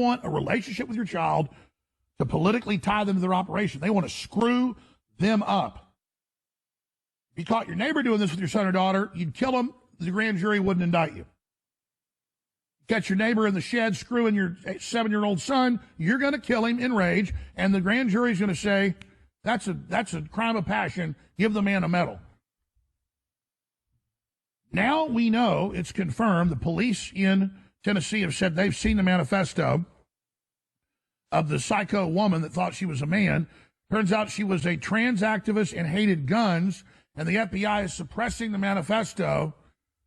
want a relationship with your child to politically tie them to their operation. They want to screw them up. If you caught your neighbor doing this with your son or daughter, you'd kill him. The grand jury wouldn't indict you. Catch your neighbor in the shed screwing your 7-year-old son, you're going to kill him in rage, and the grand jury's going to say, that's a crime of passion. Give the man a medal. Now we know it's confirmed. The police in Tennessee have said they've seen the manifesto of the psycho woman that thought she was a man. Turns out she was a trans activist and hated guns, and the FBI is suppressing the manifesto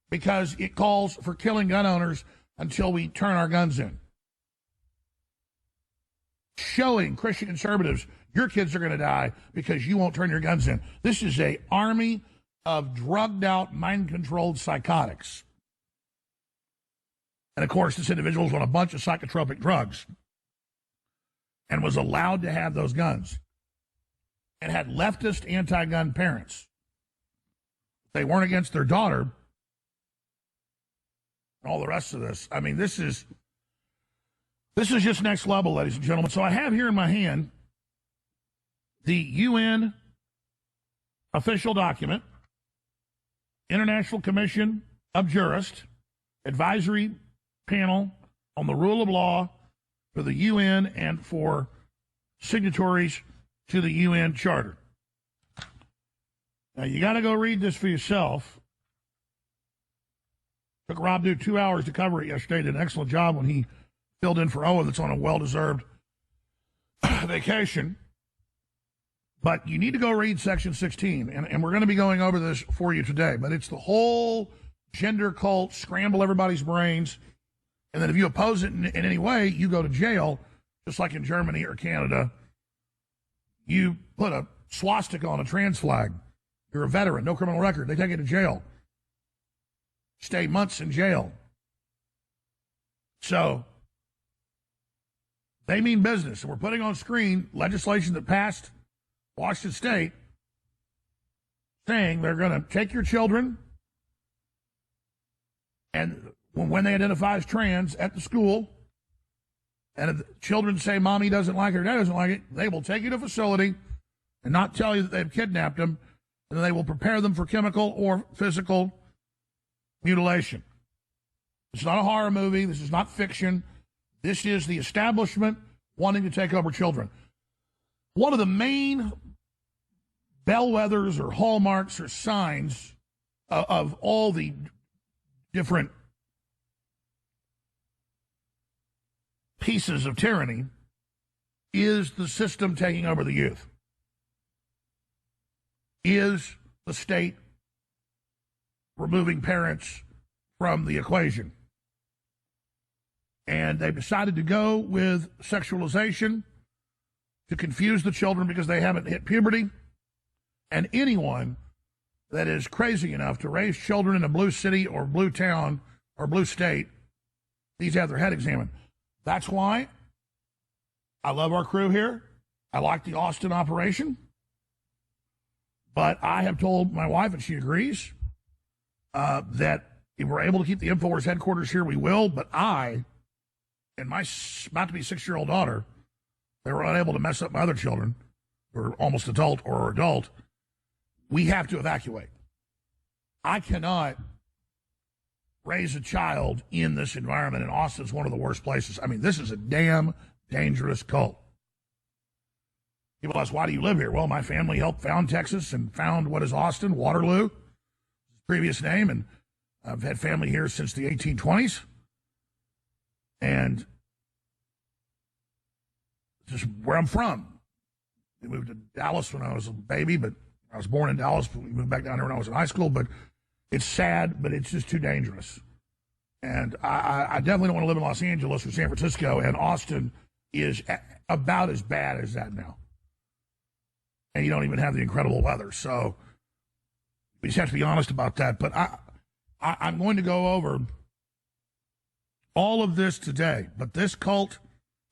because it calls for killing gun owners until we turn our guns in. Showing Christian conservatives, your kids are going to die because you won't turn your guns in. This is an army of drugged-out, mind-controlled psychotics. And, of course, this individual was on a bunch of psychotropic drugs and was allowed to have those guns and had leftist anti-gun parents. They weren't against their daughter and all the rest of this. I mean, this is just next level, ladies and gentlemen. So I have here in my hand the UN official document, International Commission of Jurists, advisory panel on the rule of law for the UN and for signatories to the UN Charter. Now, you got to go read this for yourself. Took Rob Duke 2 hours to cover it yesterday. Did an excellent job when he filled in for Owen, that's on a well-deserved vacation. But you need to go read Section 16, and we're going to be going over this for you today. But it's the whole gender cult, scramble everybody's brains, and then if you oppose it in any way, you go to jail, just like in Germany or Canada. You put a swastika on a trans flag. You're a veteran, no criminal record. They take you to jail. Stay months in jail. So they mean business. And we're putting on screen legislation that passed Washington State saying they're going to take your children, and when they identify as trans at the school, and if the children say mommy doesn't like it or dad doesn't like it, they will take you to a facility and not tell you that they've kidnapped them, and then they will prepare them for chemical or physical mutilation. It's not a horror movie. This is not fiction. This is the establishment wanting to take over children. One of the main bellwethers or hallmarks or signs of all the different pieces of tyranny is the system taking over the youth, is the state removing parents from the equation. And they've decided to go with sexualization to confuse the children because they haven't hit puberty. And anyone that is crazy enough to raise children in a blue city or blue town or blue state needs to have their head examined. That's why I love our crew here. I like the Austin operation. But I have told my wife, and she agrees, that if we're able to keep the InfoWars headquarters here, we will. But I and my about-to-be 6-year-old daughter, they were unable to mess up my other children, who are almost adult or are adult. We have to evacuate. I cannot raise a child in this environment, and Austin's one of the worst places. I mean, this is a damn dangerous cult. People ask, why do you live here? Well, my family helped found Texas and found what is Austin, Waterloo, his previous name, and I've had family here since the 1820s. And just where I'm from. We moved to Dallas when I was a baby, but I was born in Dallas. We moved back down there when I was in high school, but it's sad, but it's just too dangerous. And I definitely don't want to live in Los Angeles or San Francisco, and Austin is about as bad as that now. And you don't even have the incredible weather. So we just have to be honest about that. But I'm going to go over all of this today. But this cult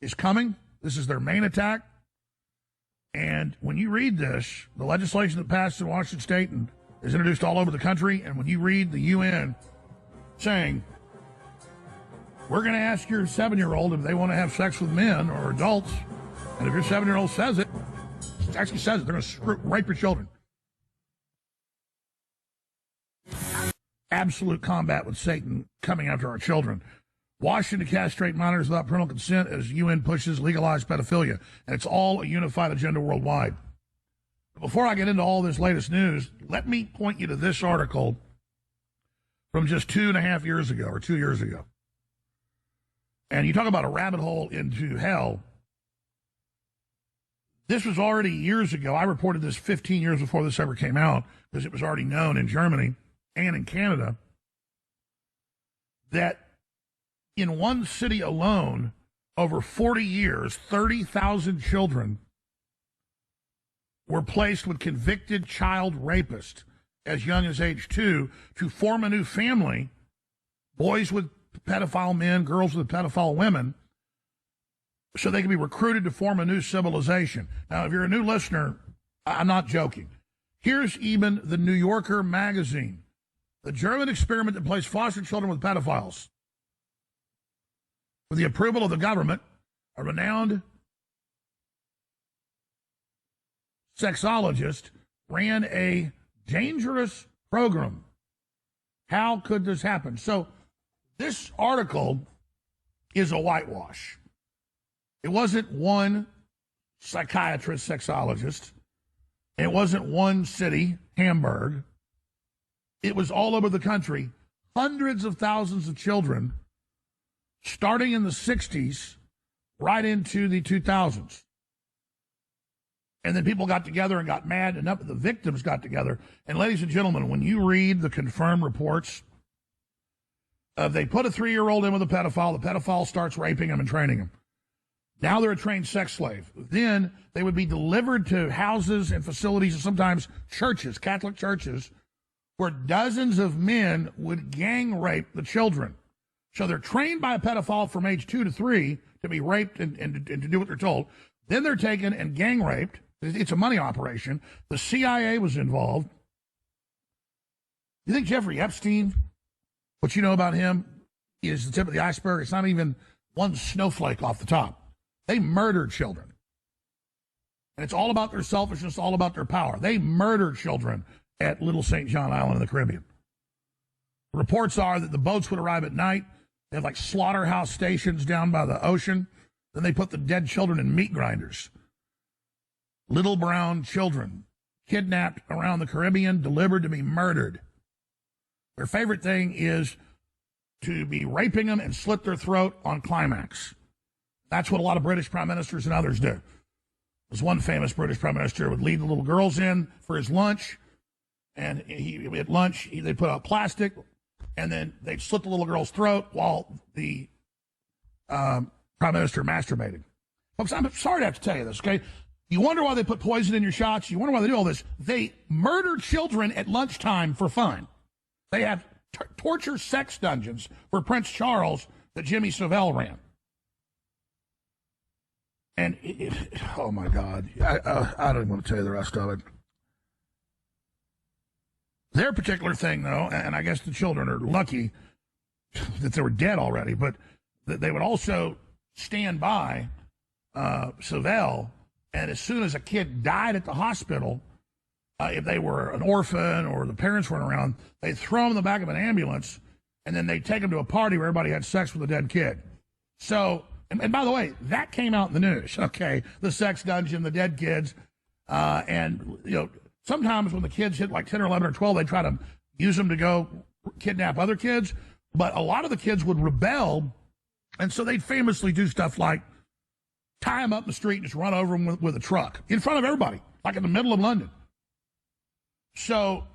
is coming. This is their main attack. And when you read this, the legislation that passed in Washington State and is introduced all over the country, and when you read the UN saying We're going to ask your 7-year-old if they want to have sex with men or adults. And if your 7-year-old says it actually says it, they're going to rape your children. Absolute combat with Satan coming after our children. Washington to castrate minors without parental consent as UN pushes legalized pedophilia. And it's all a unified agenda worldwide. Before I get into all this latest news, let me point you to this article from just 2.5 years ago or 2 years ago. And you talk about a rabbit hole into hell. This was already years ago. I reported this 15 years before this ever came out because it was already known in Germany and in Canada that in one city alone, over 40 years, 30,000 children were placed with convicted child rapists as young as age 2 to form a new family, boys with pedophile men, girls with pedophile women, so they can be recruited to form a new civilization. Now, if you're a new listener, I'm not joking. Here's even the New Yorker magazine, the German experiment that placed foster children with pedophiles. With the approval of the government, a renowned sexologist ran a dangerous program. How could this happen? So this article is a whitewash. It wasn't one psychiatrist, sexologist. It wasn't one city, Hamburg. It was all over the country. Hundreds of thousands of children, starting in the 60s, right into the 2000s. And then people got together and got mad, and the victims got together. And ladies and gentlemen, when you read the confirmed reports, they put a 3-year-old in with a pedophile. The pedophile starts raping him and training him. Now they're a trained sex slave. Then they would be delivered to houses and facilities and sometimes churches, Catholic churches, where dozens of men would gang rape the children. So they're trained by a pedophile from age 2 to 3 to be raped and to do what they're told. Then they're taken and gang raped. It's a money operation. The CIA was involved. You think Jeffrey Epstein, what you know about him, is the tip of the iceberg? It's not even one snowflake off the top. They murdered children. And it's all about their selfishness, all about their power. They murdered children at Little St. John Island in the Caribbean. Reports are that the boats would arrive at night. They had like slaughterhouse stations down by the ocean. Then they put the dead children in meat grinders. Little brown children kidnapped around the Caribbean, delivered to be murdered. Their favorite thing is to be raping them and slit their throat on climax. That's what a lot of British prime ministers and others do. There's one famous British prime minister would lead the little girls in for his lunch, and at lunch they put out plastic, and then they'd slit the little girl's throat while the prime minister masturbated. Folks, I'm sorry to have to tell you this, okay? You wonder why they put poison in your shots. You wonder why they do all this. They murder children at lunchtime for fun. They have torture sex dungeons for Prince Charles that Jimmy Savile ran. And, oh, my God, I don't even want to tell you the rest of it. Their particular thing, though, and I guess the children are lucky that they were dead already, but they would also stand by Savile, and as soon as a kid died at the hospital, if they were an orphan or the parents weren't around, they'd throw them in the back of an ambulance, and then they'd take them to a party where everybody had sex with a dead kid. So... And by the way, that came out in the news, okay? The sex dungeon, the dead kids. And, you know, sometimes when the kids hit like 10 or 11 or 12, they try to use them to go kidnap other kids. But a lot of the kids would rebel. And so they'd famously do stuff like tie them up in the street and just run over them with a truck in front of everybody, like in the middle of London. So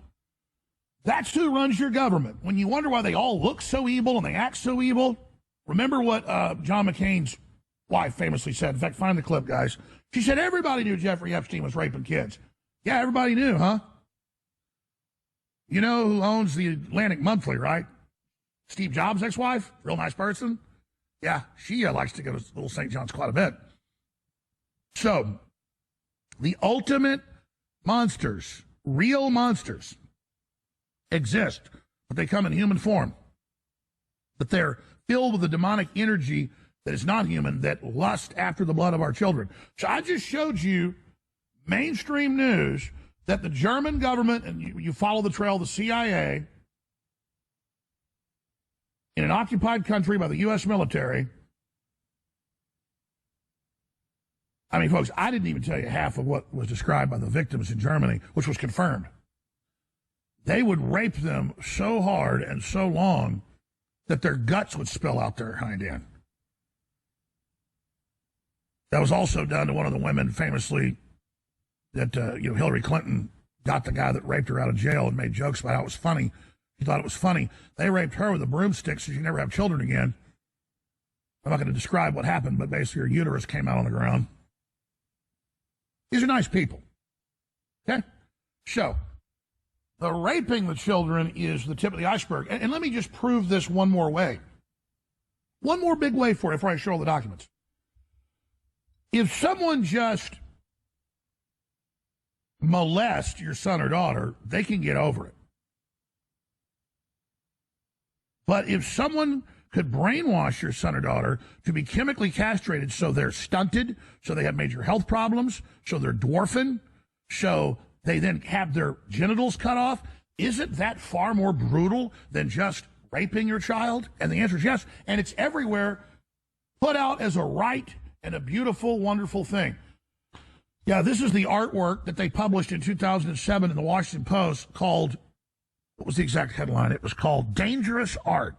that's who runs your government. When you wonder why they all look so evil and they act so evil, remember what John McCain's wife famously said. In fact, find the clip, guys. She said everybody knew Jeffrey Epstein was raping kids. Yeah, everybody knew, huh? You know who owns the Atlantic Monthly, right? Steve Jobs' ex-wife, real nice person. Yeah, she likes to go to Little St. John's quite a bit. So, the ultimate monsters, real monsters, exist, but they come in human form. But they're filled with a demonic energy that is not human, that lust after the blood of our children. So I just showed you mainstream news that the German government, and you follow the trail of the CIA, in an occupied country by the U.S. military. I mean, folks, I didn't even tell you half of what was described by the victims in Germany, which was confirmed. They would rape them so hard and so long that their guts would spill out their hind end. That was also done to one of the women, famously, that Hillary Clinton got the guy that raped her out of jail and made jokes about how it was funny. He thought it was funny. They raped her with a broomstick so she never have children again. I'm not going to describe what happened, but basically her uterus came out on the ground. These are nice people. Okay? So, the raping the children is the tip of the iceberg. And let me just prove this one more way. One more big way for you before I show all the documents. If someone just molests your son or daughter, they can get over it. But if someone could brainwash your son or daughter to be chemically castrated so they're stunted, so they have major health problems, so they're dwarfing, so they then have their genitals cut off, isn't that far more brutal than just raping your child? And the answer is yes. And it's everywhere, put out as a right and a beautiful, wonderful thing. Yeah, this is the artwork that they published in 2007 in the Washington Post called, what was the exact headline? It was called Dangerous Art.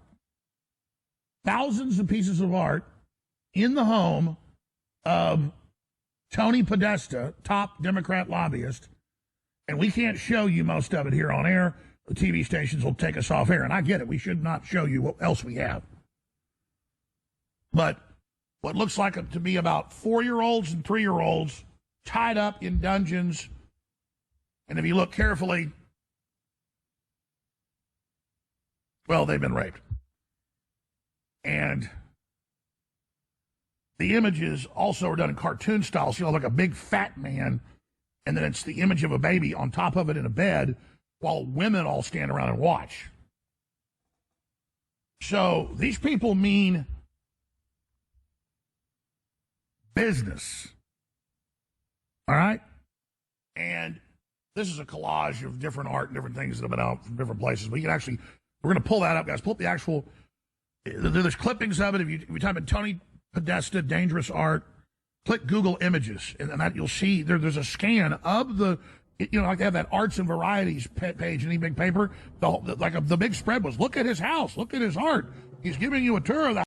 Thousands of pieces of art in the home of Tony Podesta, top Democrat lobbyist. And we can't show you most of it here on air. The TV stations will take us off air. And I get it. We should not show you what else we have. But what looks like it to be about 4-year-olds and 3-year-olds tied up in dungeons. And if you look carefully, well, they've been raped. And the images also are done in cartoon style. So you know, like a big fat man, and then it's the image of a baby on top of it in a bed while women all stand around and watch. So these people mean business. All right? And this is a collage of different art and different things that have been out from different places. We can actually, we're going to pull that up, guys. Pull up the actual, there's clippings of it. If you type in Tony Podesta, Dangerous Art, click Google Images, and that you'll see there's a scan of the, like they have that Arts and Varieties page in any big paper. The big spread was, look at his house, look at his art. He's giving you a tour of the